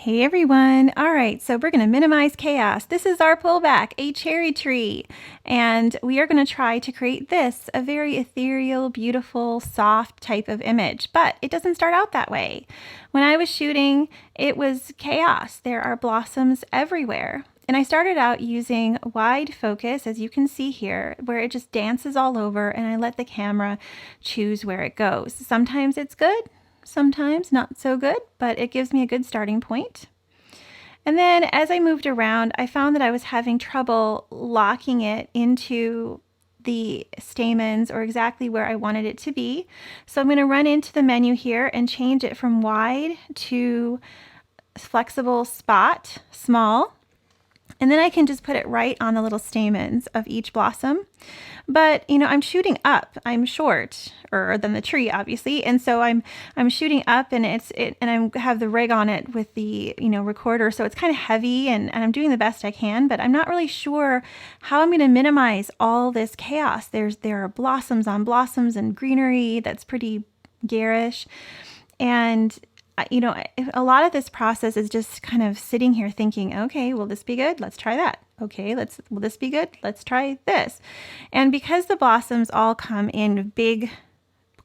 Hey everyone. All right, so we're going to minimize chaos. This is our pullback, a cherry tree. And we are going to try to create this, a very ethereal, beautiful, soft type of image. But it doesn't start out that way. When I was shooting, it was chaos. There are blossoms everywhere. And I started out using wide focus, as you can see here, where it just dances all over and I let the camera choose where it goes. Sometimes it's good. Sometimes not so good, but it gives me a good starting point. And then as I moved around, I found that I was having trouble locking it into the stamens or exactly where I wanted it to be. So I'm going to run into the menu here and change it from wide to flexible spot, small. And then I can just put it right on the little stamens of each blossom. But, you know, I'm shooting up. I'm shorter than the tree, obviously. And so I'm shooting up and I have the rig on it with the, recorder. So it's kind of heavy and I'm doing the best I can, but I'm not really sure how I'm going to minimize all this chaos. There are blossoms on blossoms and greenery that's pretty garish. And a lot of this process is just kind of sitting here thinking, okay, will this be good? Let's try that. Okay, will this be good? Let's try this. And because the blossoms all come in big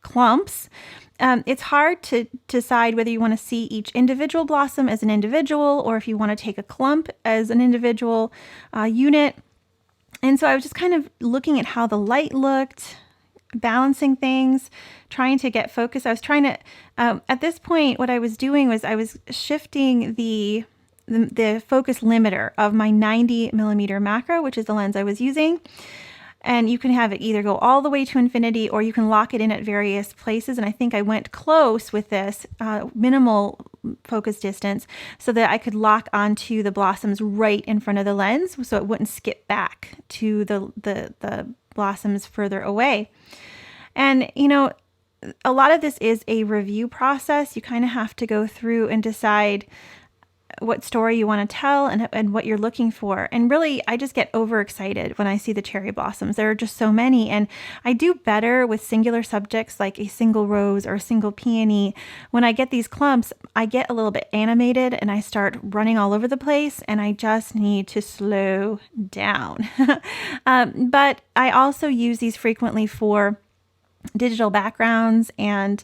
clumps, it's hard to decide whether you want to see each individual blossom as an individual or if you want to take a clump as an individual unit. And so I was just kind of looking at how the light looked, balancing things, trying to get focus. I was trying to, at this point, what I was doing was I was shifting the focus limiter of my 90 millimeter macro, which is the lens I was using. And you can have it either go all the way to infinity or you can lock it in at various places. And I think I went close with this minimal focus distance so that I could lock onto the blossoms right in front of the lens so it wouldn't skip back to the blossoms further away. And, a lot of this is a review process. You kind of have to go through and decide what story you want to tell and what you're looking for. And really, I just get overexcited when I see the cherry blossoms. There are just so many. And I do better with singular subjects like a single rose or a single peony. When I get these clumps, I get a little bit animated and I start running all over the place and I just need to slow down. But I also use these frequently for digital backgrounds and,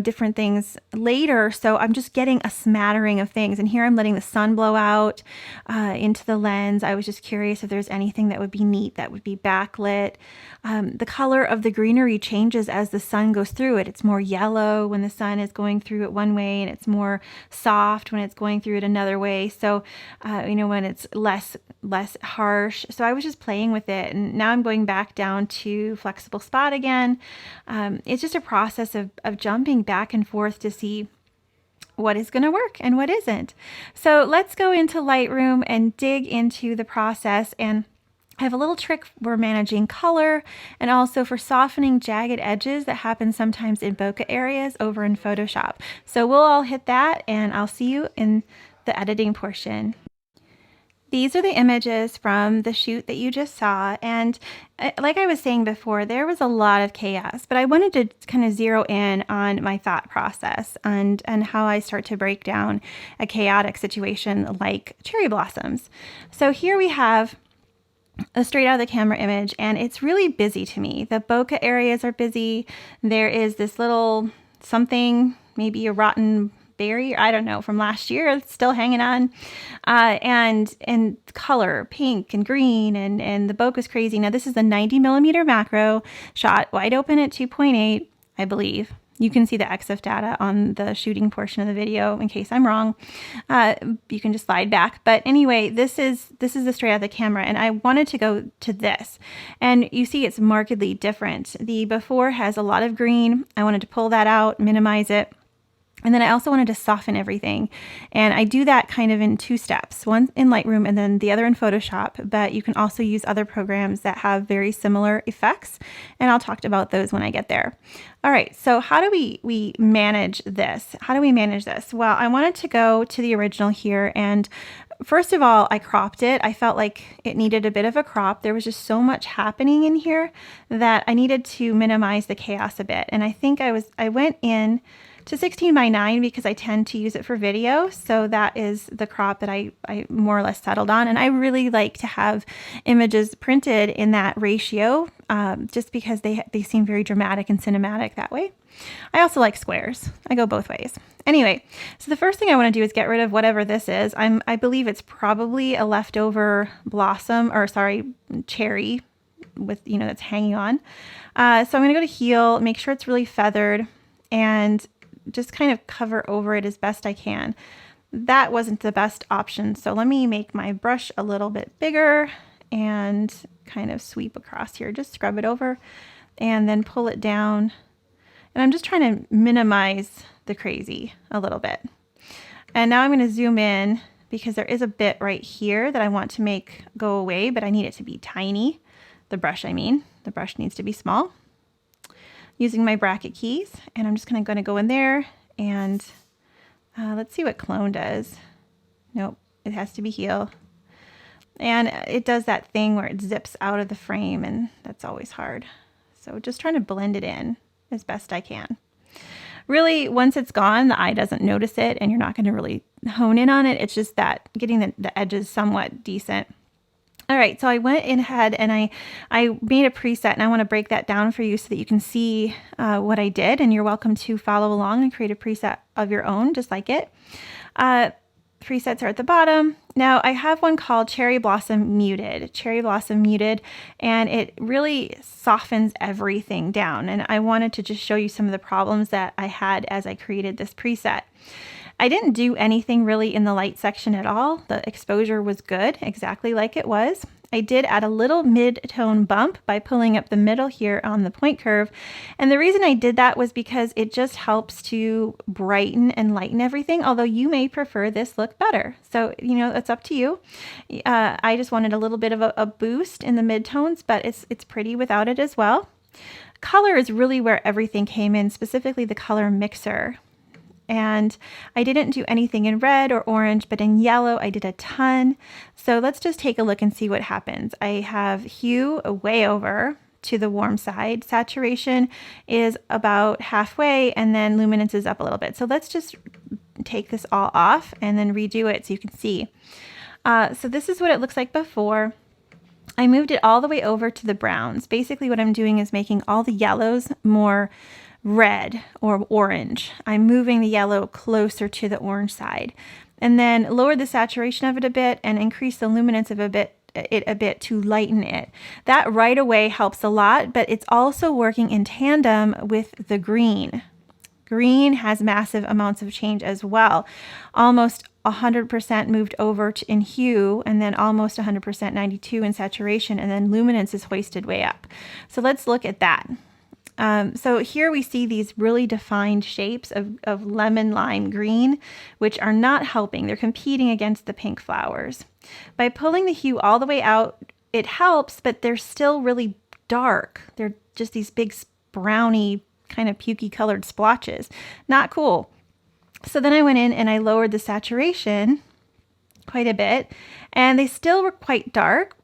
different things later. So I'm just getting a smattering of things. And here I'm letting the sun blow out into the lens. I was just curious if there's anything that would be neat that would be backlit. The color of the greenery changes as the sun goes through it. It's more yellow when the sun is going through it one way, and it's more soft when it's going through it another way. So, when it's less harsh. So I was just playing with it. And now I'm going back down to flexible spot again. It's just a process of jumping back and forth to see what is going to work and what isn't. So let's go into Lightroom and dig into the process. And I have a little trick for managing color and also for softening jagged edges that happen sometimes in bokeh areas over in Photoshop. So we'll all hit that and I'll see you in the editing portion. These are the images from the shoot that you just saw. And like I was saying before, there was a lot of chaos, but I wanted to kind of zero in on my thought process and how I start to break down a chaotic situation like cherry blossoms. So here we have a straight out of the camera image, and it's really busy to me. The bokeh areas are busy. There is this little something, maybe a rotten berry, I don't know, from last year, it's still hanging on, and color, pink and green, and the bokeh is crazy. Now this is a 90 millimeter macro shot, wide open at 2.8, I believe. You can see the EXIF data on the shooting portion of the video in case I'm wrong. You can just slide back. But anyway, this is the straight out of the camera, and I wanted to go to this. And you see it's markedly different. The before has a lot of green. I wanted to pull that out, minimize it. And then I also wanted to soften everything. And I do that kind of in two steps, one in Lightroom and then the other in Photoshop. But you can also use other programs that have very similar effects. And I'll talk about those when I get there. All right, so how do we manage this? How do we manage this? Well, I wanted to go to the original here. And first of all, I cropped it. I felt like it needed a bit of a crop. There was just so much happening in here that I needed to minimize the chaos a bit. And I think I went in to 16 by 9 because I tend to use it for video. So that is the crop that I more or less settled on. And I really like to have images printed in that ratio just because they seem very dramatic and cinematic that way. I also like squares. I go both ways. Anyway, so the first thing I want to do is get rid of whatever this is. I believe it's probably a leftover blossom, or sorry, cherry with, that's hanging on. So I'm going to go to heal, make sure it's really feathered, and just kind of cover over it as best I can. That wasn't the best option. So let me make my brush a little bit bigger and kind of sweep across here. Just scrub it over and then pull it down. And I'm just trying to minimize the crazy a little bit. And now I'm going to zoom in because there is a bit right here that I want to make go away, but I need it to be tiny. The brush, I mean. The brush needs to be small. Using my bracket keys, and I'm just going to go in there and let's see what clone does. Nope, it has to be heal. And it does that thing where it zips out of the frame, and that's always hard. So just trying to blend it in as best I can. Really, once it's gone, the eye doesn't notice it, and you're not going to really hone in on it. It's just that getting the edges somewhat decent. All right, so I went in ahead and I made a preset, and I want to break that down for you so that you can see what I did, and you're welcome to follow along and create a preset of your own, just like it. Presets are at the bottom. Now I have one called Cherry Blossom Muted. Cherry Blossom Muted, and it really softens everything down. And I wanted to just show you some of the problems that I had as I created this preset. I didn't do anything really in the light section at all. The exposure was good, exactly like it was. I did add a little mid-tone bump by pulling up the middle here on the point curve. And the reason I did that was because it just helps to brighten and lighten everything, although you may prefer this look better. So, it's up to you. I just wanted a little bit of a boost in the mid-tones, but it's pretty without it as well. Color is really where everything came in, specifically the color mixer. And I didn't do anything in red or orange, but in yellow I did a ton. So let's just take a look and see what happens. I have hue way over to the warm side. Saturation is about halfway, and then luminance is up a little bit. So let's just take this all off and then redo it so you can see. So this is what it looks like before. I moved it all the way over to the browns. Basically what I'm doing is making all the yellows more red or orange. I'm moving the yellow closer to the orange side, and then lower the saturation of it a bit and increase the luminance of it a bit to lighten it. That right away helps a lot, but it's also working in tandem with the green. Green has massive amounts of change as well. Almost 100% moved over in hue, and then almost 100% 92 in saturation, and then luminance is hoisted way up. So let's look at that. So here we see these really defined shapes of lemon lime green, which are not helping. They're competing against the pink flowers. By pulling the hue all the way out, it helps, but they're still really dark. They're just these big browny, kind of pukey colored splotches. Not cool. So then I went in and I lowered the saturation quite a bit, and they still were quite dark.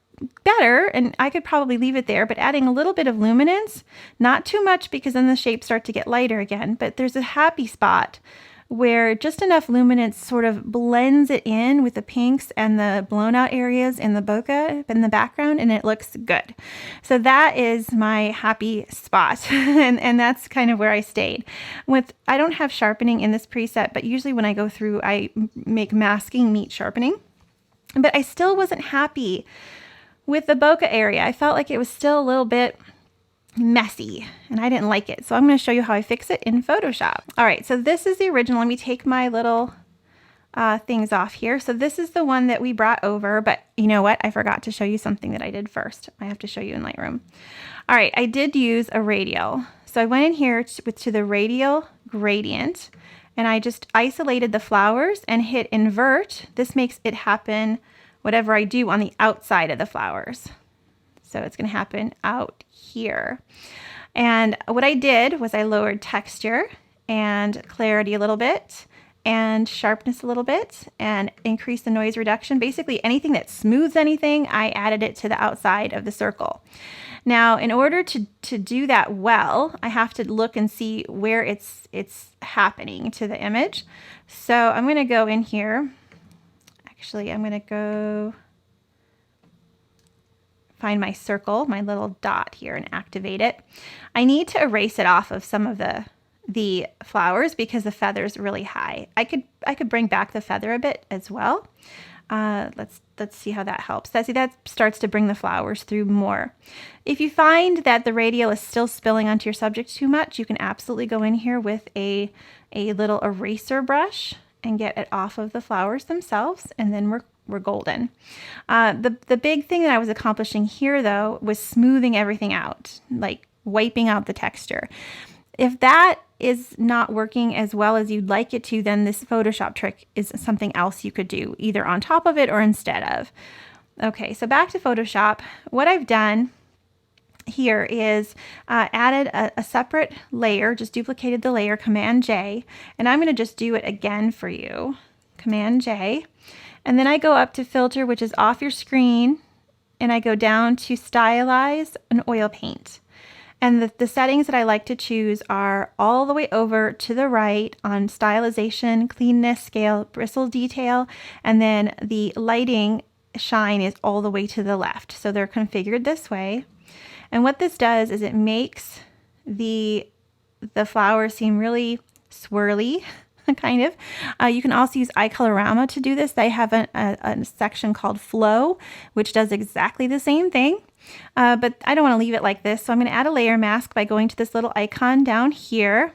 Better, and I could probably leave it there, but adding a little bit of luminance, not too much because then the shapes start to get lighter again, but there's a happy spot where just enough luminance sort of blends it in with the pinks and the blown out areas in the bokeh in the background, and it looks good. So that is my happy spot, and that's kind of where I stayed. I don't have sharpening in this preset, but usually when I go through, I make masking meet sharpening, but I still wasn't happy with the bokeh area. I felt like it was still a little bit messy and I didn't like it. So I'm going to show you how I fix it in Photoshop. All right, so this is the original. Let me take my little things off here. So this is the one that we brought over, but you know what? I forgot to show you something that I did first. I have to show you in Lightroom. All right, I did use a radial. So I went in here to the radial gradient, and I just isolated the flowers and hit invert. This makes it happen whatever I do on the outside of the flowers. So it's going to happen out here. And what I did was I lowered texture and clarity a little bit, and sharpness a little bit and increase the noise reduction. Basically anything that smooths anything, I added it to the outside of the circle. Now, in order to do that well, I have to look and see where it's happening to the image. So I'm going to go in here. Actually, I'm going to go find my circle, my little dot here, and activate it. I need to erase it off of some of the flowers because the feather's really high. I could bring back the feather a bit as well. Let's see how that helps. That starts to bring the flowers through more. If you find that the radial is still spilling onto your subject too much, you can absolutely go in here with a little eraser brush and get it off of the flowers themselves, and then we're golden. The big thing that I was accomplishing here, though, was smoothing everything out, like wiping out the texture. If that is not working as well as you'd like it to, then this Photoshop trick is something else you could do, either on top of it or instead of. Okay, so back to Photoshop. What I've done here is added a separate layer, just duplicated the layer, Command J, and I'm going to just do it again for you, Command J. And then I go up to Filter, which is off your screen, and I go down to Stylize and Oil Paint. And the settings that I like to choose are all the way over to the right on Stylization, Cleanness, Scale, Bristle Detail, and then the Lighting Shine is all the way to the left. So they're configured this way. And what this does is it makes the flowers seem really swirly, kind of. You can also use iColorama to do this. They have a section called Flow, which does exactly the same thing. But I don't want to leave it like this, so I'm going to add a layer mask by going to this little icon down here,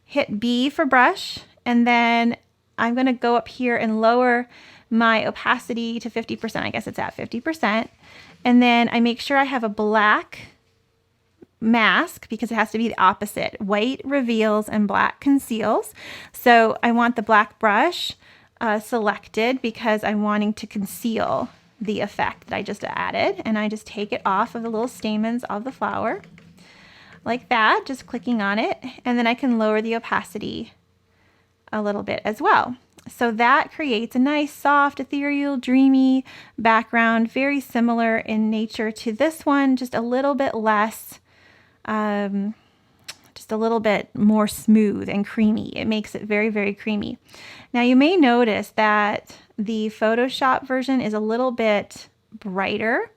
hit B for brush, and then I'm going to go up here and lower my opacity to 50%. I guess it's at 50%. And then I make sure I have a black mask because it has to be the opposite. White reveals and black conceals. So I want the black brush selected because I'm wanting to conceal the effect that I just added, and I just take it off of the little stamens of the flower like that, just clicking on it, and then I can lower the opacity a little bit as well. So that creates a nice soft, ethereal, dreamy background, very similar in nature to this one, just a little bit less, just a little bit more smooth and creamy. It makes it very, very creamy. Now you may notice that the Photoshop version is a little bit brighter,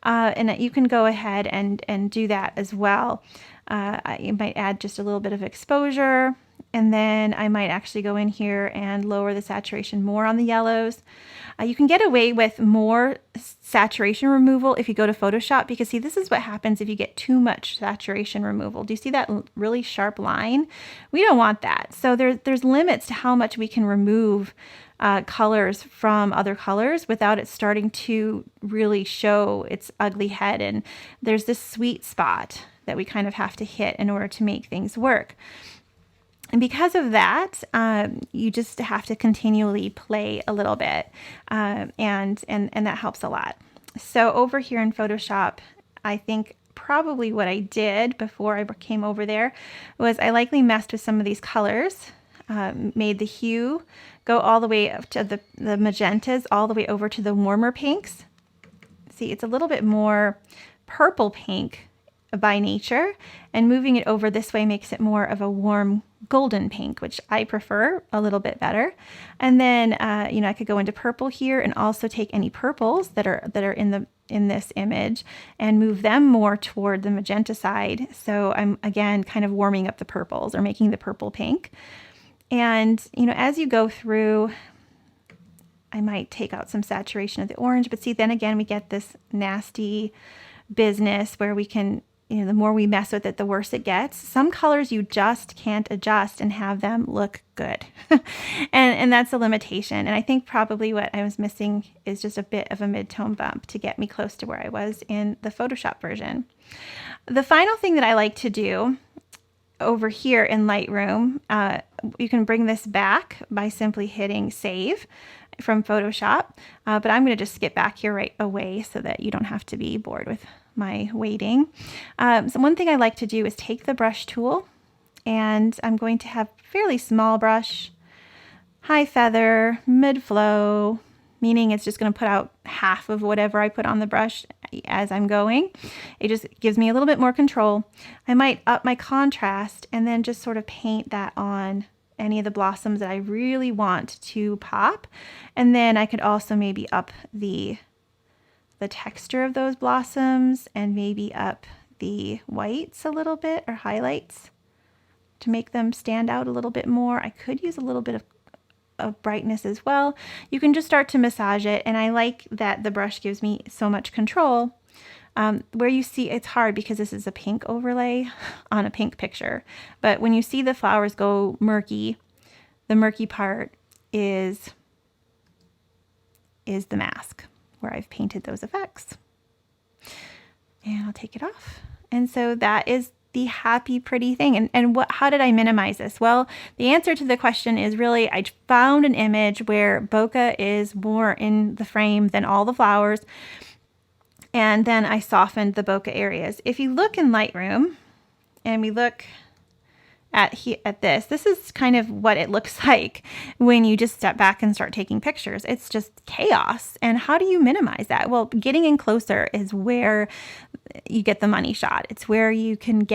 and you can go ahead and do that as well. You might add just a little bit of exposure, and then I might actually go in here and lower the saturation more on the yellows. You can get away with more saturation removal if you go to Photoshop, because see, this is what happens if you get too much saturation removal. Do you see that really sharp line? We don't want that. So there's limits to how much we can remove colors from other colors without it starting to really show its ugly head. And there's this sweet spot that we kind of have to hit in order to make things work. And because of that, you just have to continually play a little bit, and that helps a lot. So over here in Photoshop, I think probably what I did before I came over there was I likely messed with some of these colors, made the hue go all the way up to the magentas, all the way over to the warmer pinks. See, it's a little bit more purple pink by nature, and moving it over this way makes it more of a warm golden pink, which I prefer a little bit better. And then I could go into purple here and also take any purples that are in this image and move them more toward the magenta side. So I'm again kind of warming up the purples or making the purple pink. And as you go through, I might take out some saturation of the orange, but see, then again we get this nasty business where we can, the more we mess with it, the worse it gets. Some colors you just can't adjust and have them look good. and that's a limitation. And I think probably what I was missing is just a bit of a mid-tone bump to get me close to where I was in the Photoshop version. The final thing that I like to do over here in Lightroom, you can bring this back by simply hitting Save from Photoshop, but I'm going to just skip back here right away so that you don't have to be bored with my waiting. So one thing I like to do is take the brush tool, and I'm going to have a fairly small brush, high feather, mid flow, meaning it's just going to put out half of whatever I put on the brush as I'm going. It just gives me a little bit more control. I might up my contrast and then just sort of paint that on any of the blossoms that I really want to pop. And then I could also maybe up the texture of those blossoms and maybe up the whites a little bit, or highlights, to make them stand out a little bit more. I could use a little bit of brightness as well. You can just start to massage it, and I like that the brush gives me so much control. Where you see, it's hard because this is a pink overlay on a pink picture, but when you see the flowers go murky, the murky part is the mask where I've painted those effects. And I'll take it off. And so that is the happy, pretty thing. And how did I minimize this? Well, the answer to the question is really, I found an image where bokeh is more in the frame than all the flowers. And then I softened the bokeh areas. If you look in Lightroom and we look at this is kind of what it looks like when you just step back and start taking pictures. It's just chaos. And how do you minimize that? Well, getting in closer is where you get the money shot. It's where you can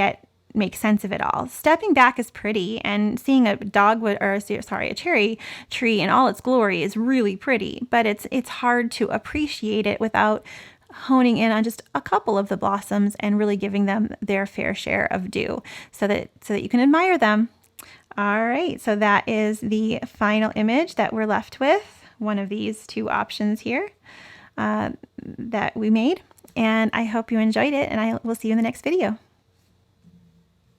make sense of it all. Stepping back is pretty, and seeing a a cherry tree in all its glory is really pretty, but it's hard to appreciate it without honing in on just a couple of the blossoms and really giving them their fair share of due so that you can admire them. All right, so that is the final image that we're left with, one of these two options here that we made, and I hope you enjoyed it, and I will see you in the next video.